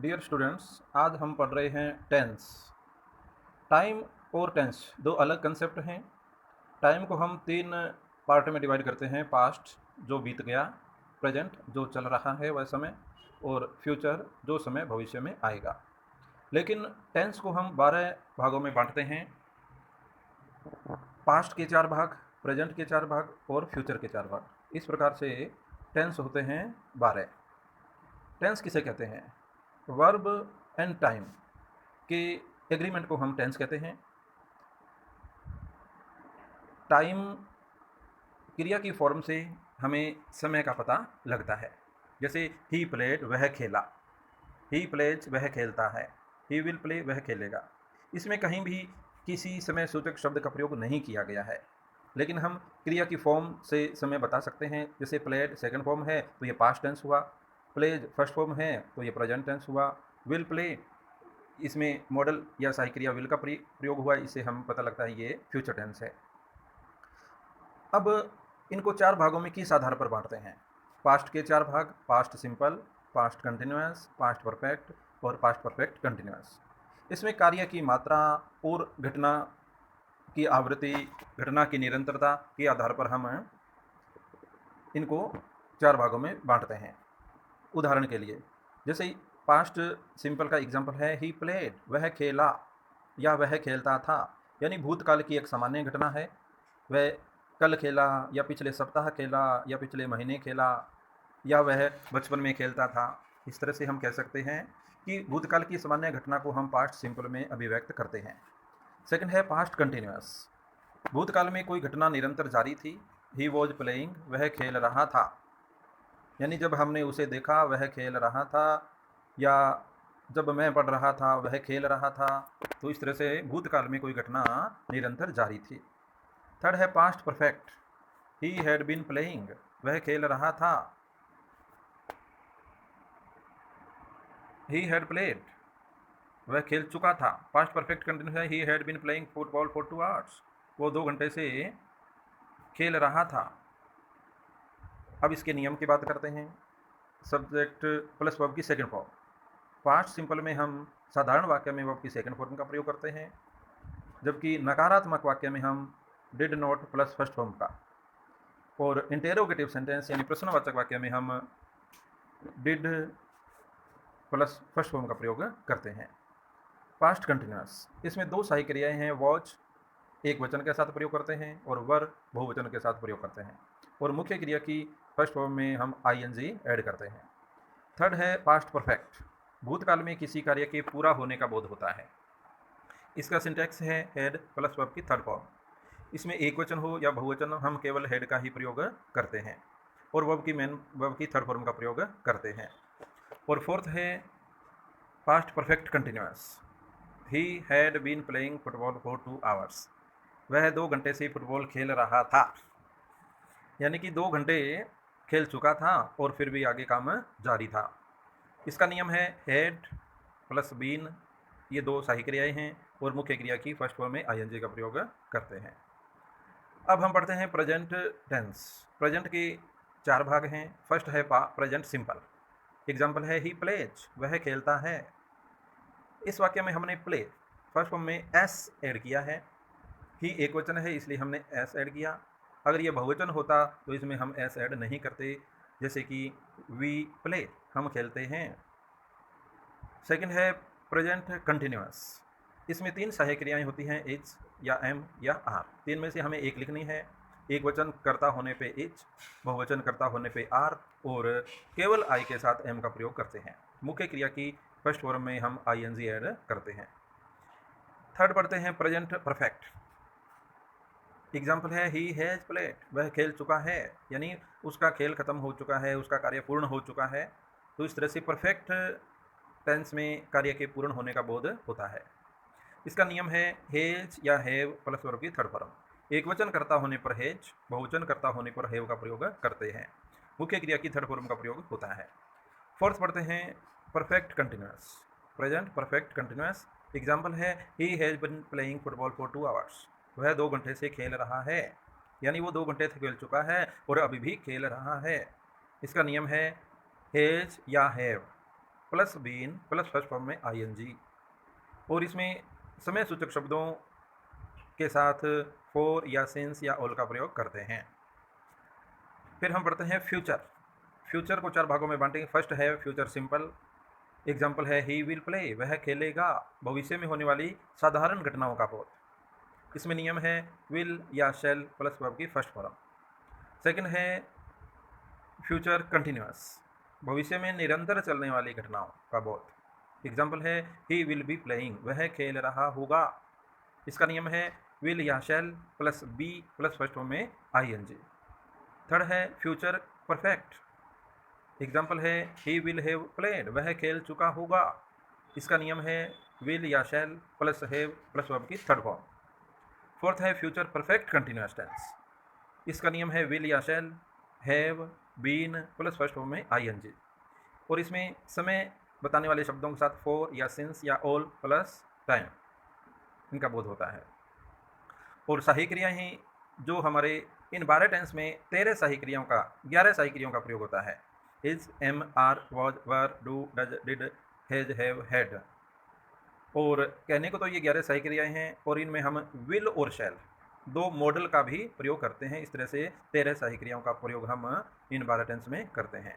Dear students, आज हम पढ़ रहे हैं टेंस। टाइम और टेंस दो अलग कंसेप्ट हैं। टाइम को हम तीन पार्ट में डिवाइड करते हैं: पास्ट जो बीत गया, प्रेजेंट जो चल रहा है वह समय, और फ्यूचर जो समय भविष्य में आएगा। लेकिन टेंस को हम 12 भागों में बांटते हैं: पास्ट के 4 भाग, प्रेजेंट के 4 भाग और फ्यूचर के 4 भाग। इस प्रकार से टेंस होते हैं 12। टेंस किसे कहते हैं? वर्ब एंड टाइम के एग्रीमेंट को हम टेंस कहते हैं। टाइम क्रिया की फॉर्म से हमें समय का पता लगता है। जैसे ही प्लेड वह खेला, ही प्लेज वह खेलता है, ही विल प्ले वह खेलेगा। इसमें कहीं भी किसी समय सूचक शब्द का प्रयोग नहीं किया गया है, लेकिन हम क्रिया की फॉर्म से समय बता सकते हैं। जैसे प्लेड सेकंड फॉर्म है तो ये पास्ट टेंस हुआ, प्लेज फर्स्ट फॉर्म है तो ये प्रेजेंट टेंस हुआ, विल प्ले इसमें मॉडल या सहायक क्रिया विल का प्रयोग हुआ, इससे हम पता लगता है ये फ्यूचर टेंस है। अब इनको 4 भागों में किस आधार पर बांटते हैं? पास्ट के 4 भाग: past simple, past continuous, past perfect और पास्ट परफेक्ट कंटिन्यूअस। इसमें कार्य की मात्रा और घटना की आवृत्ति, घटना की निरंतरता के आधार पर हम इनको 4 भागों में बांटते हैं। उदाहरण के लिए, जैसे पास्ट सिंपल का एग्जाम्पल है ही प्लेड वह खेला या वह खेलता था, यानी भूतकाल की एक सामान्य घटना है। वह कल खेला या पिछले सप्ताह खेला या पिछले महीने खेला या वह बचपन में खेलता था। इस तरह से हम कह सकते हैं कि भूतकाल की सामान्य घटना को हम पास्ट सिंपल में अभिव्यक्त करते हैं। सेकंड है पास्ट कंटिन्यूअस। भूतकाल में कोई घटना निरंतर जारी थी। ही वॉज प्लेइंग वह खेल रहा था, यानी जब हमने उसे देखा वह खेल रहा था, या जब मैं पढ़ रहा था वह खेल रहा था। तो इस तरह से भूतकाल में कोई घटना निरंतर जारी थी। थर्ड है past perfect. He had been playing वह खेल रहा था, ही हैड प्लेड वह खेल चुका था। पास्ट परफेक्ट कंटिन्यूस है he had been playing football for 2 hours वो 2 घंटे से खेल रहा था। अब इसके नियम की बात करते हैं। सब्जेक्ट प्लस वर्ब की सेकंड फॉर्म। पास्ट सिंपल में हम साधारण वाक्य में वर्ब की सेकंड फॉर्म का प्रयोग करते हैं, जबकि नकारात्मक वाक्य में हम did not plus first form का, और इंटेरोगेटिव सेंटेंस यानी प्रश्नवाचक वाक्य में हम डिड प्लस फर्स्ट फॉर्म का प्रयोग करते हैं। पास्ट कंटिन्यूअस, इसमें 2 सहायक क्रियाएं हैं। वॉच एक वचन के साथ प्रयोग करते हैं और वर बहुवचन के साथ प्रयोग करते हैं, और मुख्य क्रिया की फर्स्ट फॉर्म में हम आईएनजी ऐड करते हैं। थर्ड है पास्ट परफेक्ट। भूतकाल में किसी कार्य के पूरा होने का बोध होता है। इसका सिंटैक्स है हेड प्लस वर्ब की थर्ड फॉर्म। इसमें एक वचन हो या बहुवचन हम केवल हेड का ही प्रयोग करते हैं और वर्ब की थर्ड फॉर्म का प्रयोग करते हैं। और फोर्थ है past perfect continuous. He had been playing football for 2 hours वह 2 घंटे से फुटबॉल खेल रहा था, यानी कि 2 घंटे खेल चुका था और फिर भी आगे काम जारी था। इसका नियम है हैड प्लस बीन, ये 2 सहायक क्रियाएं हैं और मुख्य क्रिया की फर्स्ट फॉर्म में आईएनजी का प्रयोग करते हैं। अब हम पढ़ते हैं प्रेजेंट टेंस। प्रेजेंट के 4 भाग हैं। फर्स्ट है प्रेजेंट सिंपल। एग्जाम्पल है ही प्लेज वह खेलता है। इस वाक्य में हमने प्ले फर्स्ट फॉर्म में एस ऐड किया है। ही एक वचन है इसलिए हमने एस ऐड किया। अगर ये बहुवचन होता तो इसमें हम एस ऐड नहीं करते, जैसे कि वी प्ले हम खेलते हैं। सेकंड है प्रेजेंट कंटिन्यूअस। इसमें 3 सहायक क्रियाएं होती हैं, इज या एम या आर। 3 में से हमें एक लिखनी है। एक वचन कर्ता होने पे इज, बहुवचन कर्ता होने पे आर, और केवल आई के साथ एम का प्रयोग करते हैं। मुख्य क्रिया की फर्स्ट फॉर्म में हम आईएनजी ऐड करते हैं। थर्ड पढ़ते हैं प्रेजेंट परफेक्ट। एग्जाम्पल है ही हैज़ प्लेड वह खेल चुका है, यानी उसका खेल खत्म हो चुका है, उसका कार्य पूर्ण हो चुका है। तो इस तरह से परफेक्ट टेंस में कार्य के पूर्ण होने का बोध होता है। इसका नियम है हैज या हैव प्लस वर्ब की थर्ड फॉर्म। एक वचन कर्ता होने पर हैज, बहुवचन कर्ता होने पर हैव का प्रयोग करते हैं। मुख्य क्रिया की थर्ड फॉर्म का प्रयोग होता है। फोर्थ पढ़ते हैं perfect continuous. Present perfect continuous. Example है ही has been playing football for 2 hours वह 2 घंटे से खेल रहा है, यानी वो 2 घंटे से खेल चुका है और अभी भी खेल रहा है। इसका नियम है हैज या have plus been plus first form में आईएनजी। और इसमें समय सूचक शब्दों के साथ फॉर या सिंस या ऑल का प्रयोग करते हैं। फिर हम पढ़ते हैं फ्यूचर। फ्यूचर को 4 भागों में बांटेंगे। फर्स्ट है फ्यूचर सिंपल। एग्जाम्पल है ही विल प्ले, वह खेलेगा, भविष्य में होने वाली साधारण घटनाओं का बोध। इसमें नियम है विल या शैल प्लस वर्ब की फर्स्ट फॉर्म। सेकंड है फ्यूचर कंटिन्यूअस, भविष्य में निरंतर चलने वाली घटनाओं का बोध। एग्जाम्पल है ही विल बी प्लेइंग, वह खेल रहा होगा। इसका नियम है विल या shall plus be plus first form में आईएनजी। थर्ड है फ्यूचर परफेक्ट। एग्जाम्पल है ही विल हैव प्लेड, वह खेल चुका होगा। इसका नियम है विल या shall plus have plus verb की थर्ड फॉर्म। फोर्थ है फ्यूचर परफेक्ट कंटिन्यूअस टेंस। इसका नियम है विल या shall have been plus first form में आईएनजी। और इसमें समय बताने वाले शब्दों के साथ फॉर या सिंस या ऑल प्लस टाइम इनका बोध होता है। और सही क्रियाएं ही जो हमारे इन 12 टेंस में 13 सही क्रियाओं का 11 सही क्रियाओं का प्रयोग होता है। Is, am, are, was, were, do, does, did, has, have, had. और कहने को तो ये 11 सही क्रियाएं हैं और इनमें हम विल और शैल 2 मॉडल का भी प्रयोग करते हैं। इस तरह से 13 सही क्रियाओं का प्रयोग हम इन 12 टेंस में करते हैं।